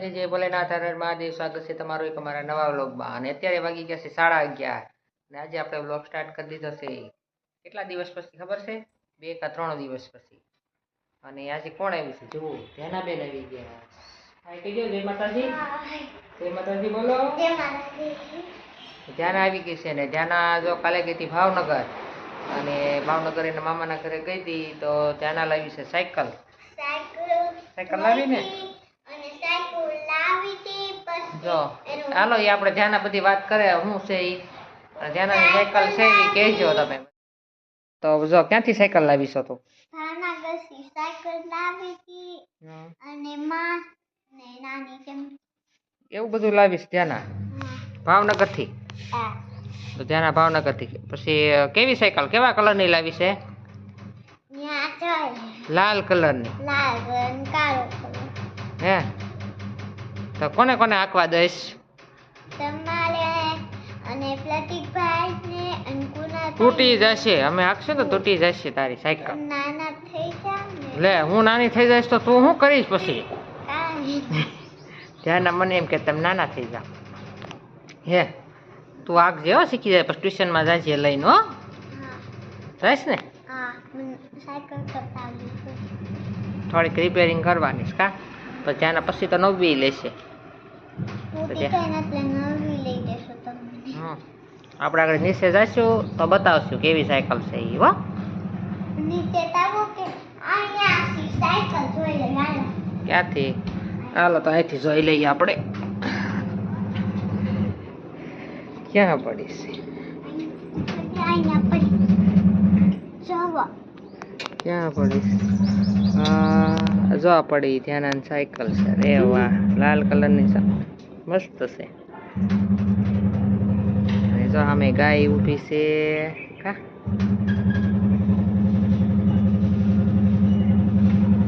માતાજી, જય ભોલેનાથ, હર હર મહાદેવ. સ્વાગત છે તમારું એક અમારા નવા વ્લોગમાં. અને અત્યારે વાગી ગયા છે 11:30 અને આજે આપણે વ્લોગ સ્ટાર્ટ કરી દીધો છે કેટલા દિવસ પછી ખબર છે? 2 કે 3 દિવસ પછી. અને આજે કોણ આવ્યું છે જુઓ, ધ્યાનાબેન આવી ગયા. હાય કહેજો, જય માતાજી. જય માતાજી બોલો. જય માતાજી. ધ્યાના આવી ગઈ છે ને ધ્યાના જો કાલે ગઈ હતી ભાવનગર, અને ભાવનગર એના મામાના ઘરે ગઈ હતી તો ધ્યાના લાવી છે સાયકલ લાવી ને. જો હાલો એ આપણે ધ્યાના બધી વાત કરે શું છે એ ધ્યાનાની સાયકલ છે એ કહેજો તમે. તો જો ક્યાંથી સાયકલ લાવી છો? તો ભાવનગરથી સાયકલ લાવી હતી અને માં ને નાની કેમ એવું બધું લાવીશ ધ્યાના ભાવનગરથી. તો ધ્યાના ભાવનગરથી પછી કેવી સાયકલ કેવા કલરની લાવી છે? લાલ કલરની. લાલ કલર કાળો કલર. હે તો કોને કોને આંકવા દઈશ? તમારે અને પ્રતિકભાઈ ને અંકુના. તૂટી જશે, અમે આંકશું તો તૂટી જશે તારી સાયકલ. નાના થઈ જાવ ને. લે હું નાની થઈ જઈશ તો તું શું કરીશ પછી? કાંઈ ધ્યાના મને એમ કે તમે નાના થઈ જાઓ. હે તું આંકજે હો, શીખી જાય પછી ટ્યુશનમાં જાજે લઈને. હો જઈશ ને? હા સાયકલ કરતા થોડીક રિપેરિંગ કરવાની છે કા? તો ત્યાંના પછી તો નવી લેશે. આપણે આગળ નીચે જઈશું તો બતાવશું કેવી સાયકલ છે એ. હો નીચે તાવો કે અહીંયા સાયકલ જોઈ લે. હાલો ક્યાંથી? હાલો તો અહીંથી જોઈ લઈએ આપણે ક્યાં પડી છે. અહીંયા પડી જોવો ક્યાં પડી? હા જો પડી ધ્યાનાની સાયકલ છે. રે વાહ, લાલ કલરની મસ્ત છે. અને જો સામે ગાય ઊભી છે કા?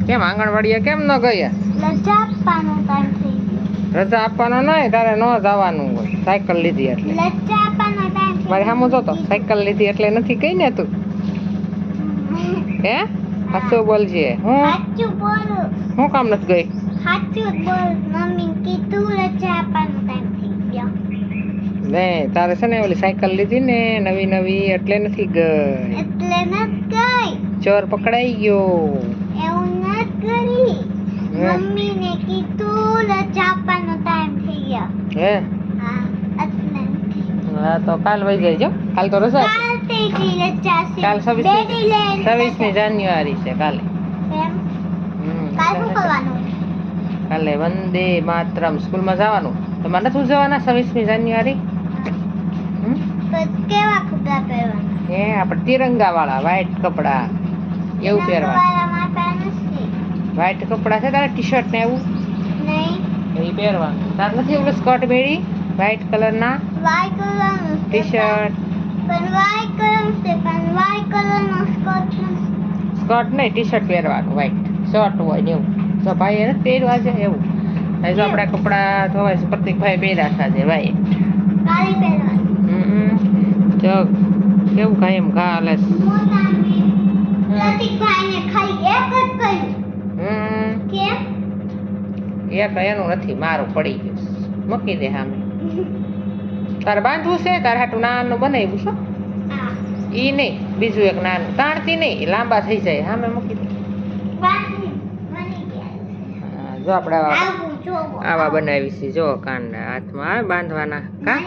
કેમ આંગણવાડીએ કેમ ન ગયા? રજા આપવાનો ટાઈમ થઈ ગયો. રજા આપવાનો નહીં, તારે ન જવાનું હોય. સાયકલ લીધી એટલે રજા આપવાનો ટાઈમ થઈ મારે સામું જોતો. સાયકલ લીધી એટલે નથી કઈ ને તું? હે સાચું બોલજે. હું સાચું બોલું. હું કામ નથી ગઈ? સાચું બોલ. મમ્મી કીધું રજા આપવાનો ટાઈમ થઈ ગયો. ને તારે છે ને ઓલી સાયકલ લીધી ને નવી નવી એટલે નથી ગઈ. એટલે નથી ગઈ. ચોર પકડાઈ ગયો. એવું નથી કરી. મમ્મીને કીધું રજા આપવાનો ટાઈમ થઈ ગયો. હે હા એટલે નથી. હા તો કાલ વહી જઈજો. કાલ તો રજા છે. કાલ તેજી રજા છે. કાલ 26મી જાન્યુઆરી છે કાલે. એમ કાલ શું કરવાનું? કાલે વંદે માતરમ સ્કૂલમાં જવાનું. તમારે નથી જવાના 26મી જાન્યુઆરી? કેવા કપડાં પહેરવાના? હે આપણે તિરંગા વાળા વ્હાઈટ કપડા એવું પહેરવાનું. વ્હાઈટ કપડા છે તારે, ટી શર્ટ ને એવું નહીં એ પહેરવાનું. તાર નથી ઓલું સ્કર્ટ મેળી વ્હાઈટ કલરના? વ્હાઈટ કલરનું ટી શર્ટ પણ વ્હાઈટ કલર છે પણ વ્હાઈટ કલરનો સ્કર્ટ સ્કર્ટ નહીં, ટી શર્ટ પહેરવાનું વ્હાઈટ શર્ટ હોય ને એવું. જો ભાઈ એને પહેરવા છે એવું. જો આપણા કપડા ધોવાય છે. પ્રતિકભાઈ પહેર્યા છે ભાઈ. કાળી પહેરવાનું. જો કેવું કાંઈ એમ ઘા હાલે છે. પ્રતિકભાઈને ખાલી એક જ કર્યું. કેમ? એક એનું નથી, મારું પડી ગયું. મૂકી દે સામે. તારે બાંધવું છે? તારે હાટું નાનું બનાવ્યું છે ઈ નહીં, બીજું એક નાનું. તાણતી નહીં, લાંબા થઈ જાય. સામે મૂકી દે. જો આપણે આવા બનાવી છે. જો કાનના હાથમાં બાંધવાના કા?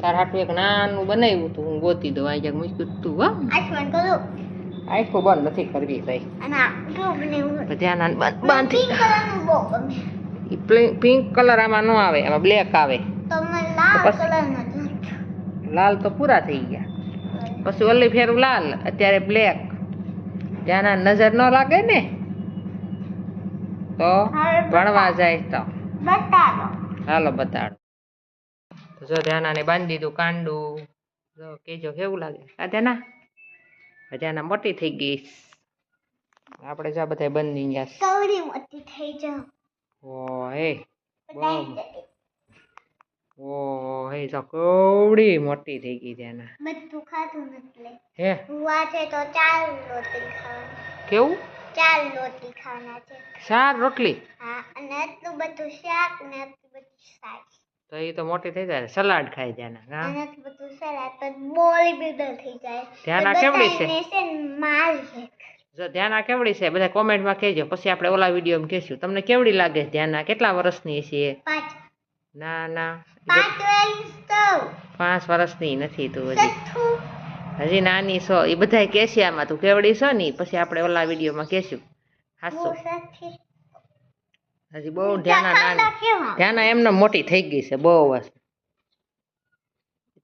તાર હાટું એક નાનું બનાવ્યું તું, હું ગોતી દઉં. આ જ્યાં મૂક્યું તું. હો આખું બંધ નથી કરવી ભાઈ. ધ્યાન બાંધી. પિંક કલર આમાં ન આવે, આમાં બ્લેક આવે. લાલ તો પૂરા થઈ ગયા. પછી ઓલી ફેરું લાલ, અત્યારે બ્લેક. ધ્યાન નજર ન લાગે ને તો ભણવા જાય તો હાલો બતાડો. જો ધ્યાનાને બાંધી દીધું કાંડું. જો કેજો કેવું લાગે? આ ધ્યાના મોટી થઈ ગઈ. આપણે જો બધા બંધી ગયા. કવડી મોટી થઈ જાવ. ઓ હે તો કવડી મોટી થઈ ગઈ ધ્યાના. બધું ખાધું એટલે હે હુવા છે તો ચાલ રોટલી ખાવા. કેવું? 4 રોટલી ખાવાના છે. 4 રોટલી? હા, અને આટલું બધું શાક ને આટલું બધું સાસ તો એ તો મોટી થઈ જાય, સલાડ ખાઈ જાય હા. અને આટલું બધું સલાડ તો બોડી બિલ્ડર થઈ જાય. ધ્યાન કેવડી છે? બધાને છે ને માલ છે. જો ધ્યાના કેવડી છે બધા કોમેન્ટમાં કહેજો, પછી આપણે ઓલા વિડીયોમાં કહેશું. તમને કેવડી લાગે ધ્યાના? કેટલા વર્ષની છે? 5 ના ના 5 વર્ષ તો 5 વર્ષની નથી તું, હજી સઠ્ઠું. હજી નાની છો. એ બધાય કહેશે આમાં તું કેવડી છો ને, પછી આપણે ઓલા વિડીયોમાં કહેશું. હાસો હજી બહુ ધ્યાના નાની. ધ્યાના એમને મોટી થઈ ગઈ છે બહુ વર્ષ.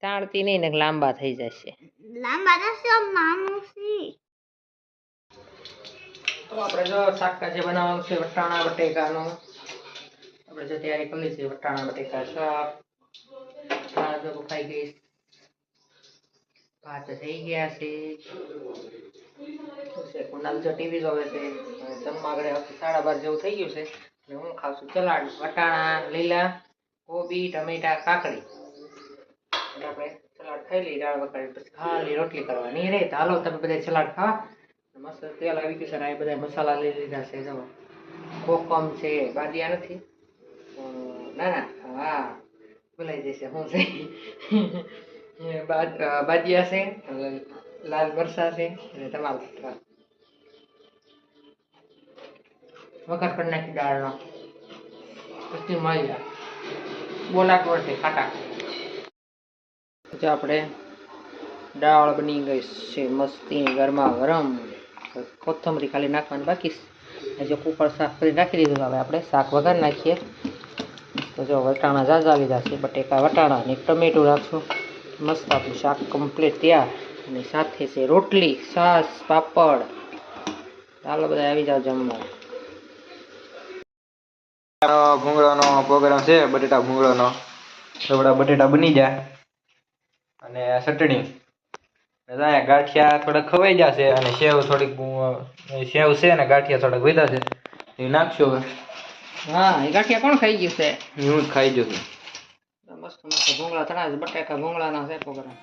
તાણતી નહીં ને લાંબા થઈ જશે. લાંબા થશે માનુસી. તો આપણે જો શાકભાજી બનાવવાનું છે વટાણા બટેકાનું. આપણે જો તૈયારી કરી છે વટાણા બટેકા શાક. દાળ જો બફાઈ ગઈ, ભાત થઈ ગયા છે. કુનાલ જો ટીવી જોવે છે. જમવા ઘરે 12:30 જેવું થઈ ગયું છે. અને હું ખાઉં છું સલાડ, વટાણા લીલા, કોબી, ટમેટા, કાકડી. એટલે આપણે સલાડ ખાઈ લઈએ દાળ વઘારી, પછી ખાલી રોટલી કરવાની રહે. તો હાલો તમે બધા સલાડ ખાવા. મસ્ત તેલ આવી ગયું છે ને આ બધા મસાલા લઈ લીધા છે. જો કોકમ છે, બાદિયા નથી, ના ના હા ભૂલાઈ જશે શું છે. બાદિયા છે, લાલ મરચા છે અને તમારું વઘાર કરી નાખી દાળનો. પછી મળી જાય બોલાટ વળશે ખાટા. જો આપણે દાળ બની ગઈ છે મસ્તી ગરમા ગરમ. કોથમરી ખાલી નાખવાની બાકી છે. જો કુકર સાફ કરી નાખી દીધું. હવે આપણે શાક વઘાર નાખીએ. તો જો વટાણા ઝાઝા લીધા છે, બટેકા વટાણા અને ટમેટું રાખશું. મસ્ત આપણું શાક કમ્પ્લીટ તૈયાર. અને સાથે છે રોટલી, છાશ, પાપડ. ચાલો બધા આવી જાઓ જમવા. ભૂંગળાનો પ્રોગ્રામ છે, બટેટા ભૂંગળાનો. તો બધા બટેટા બની જાય અને ચટણી ગાંઠિયા થોડાક ખવાઈ જશે અને સેવ થોડીક સેવ છે ને ગાંઠિયા થોડાક વધ્યા છે એ નાખશો. હા એ ગાંઠિયા કોણ ખાઈ ગયું છે? હું જ ખાઈ જશું. મસ્ત મસ્ત ભૂંગળા તળા બટેકા ભૂંગળાનો છે પ્રોગ્રામ.